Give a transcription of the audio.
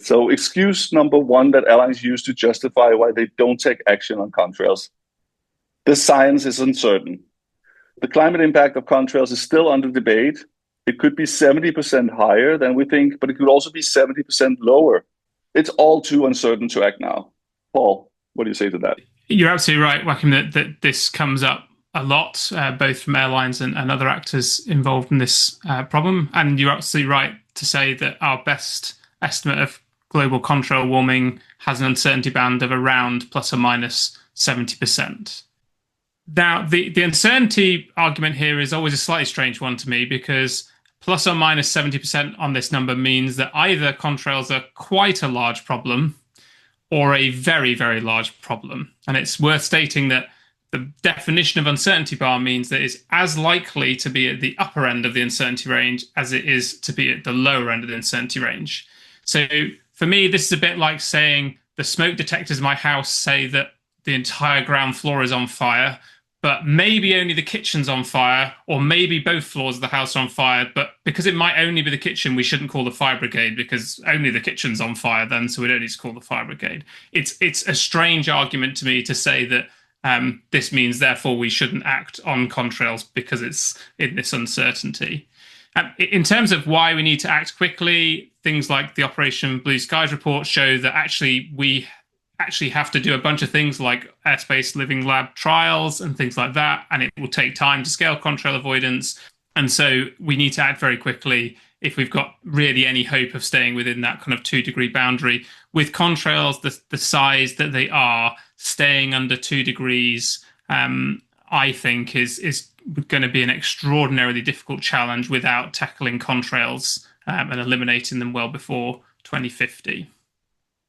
So excuse number one that airlines use to justify why they don't take action on contrails. The science is uncertain. The climate impact of contrails is still under debate. It could be 70% higher than we think, but it could also be 70% lower. It's all too uncertain to act now. Paul, what do you say to that? You're absolutely right, Joachim, that this comes up a lot, both from airlines and other actors involved in this problem. And you're absolutely right to say that our best estimate of global contrail warming has an uncertainty band of around plus or minus 70%. Now, the uncertainty argument here is always a slightly strange one to me, because plus or minus 70% on this number means that either contrails are quite a large problem or a very, very large problem. And it's worth stating that the definition of uncertainty bar means that it's as likely to be at the upper end of the uncertainty range as it is to be at the lower end of the uncertainty range. So for me, this is a bit like saying the smoke detectors in my house say that the entire ground floor is on fire, but maybe only the kitchen's on fire, or maybe both floors of the house are on fire. But because it might only be the kitchen, we shouldn't call the fire brigade, because only the kitchen's on fire then, so we don't need to call the fire brigade. It's a strange argument to me to say that this means therefore we shouldn't act on contrails because it's in this uncertainty. In terms of why we need to act quickly, things like the Operation Blue Skies report show that we have to do a bunch of things like airspace living lab trials and things like that, and it will take time to scale contrail avoidance. And so we need to act very quickly if we've got really any hope of staying within that kind of 2-degree boundary. With contrails the size that they are, staying under 2 degrees, I think is going to be an extraordinarily difficult challenge without tackling contrails and eliminating them well before 2050.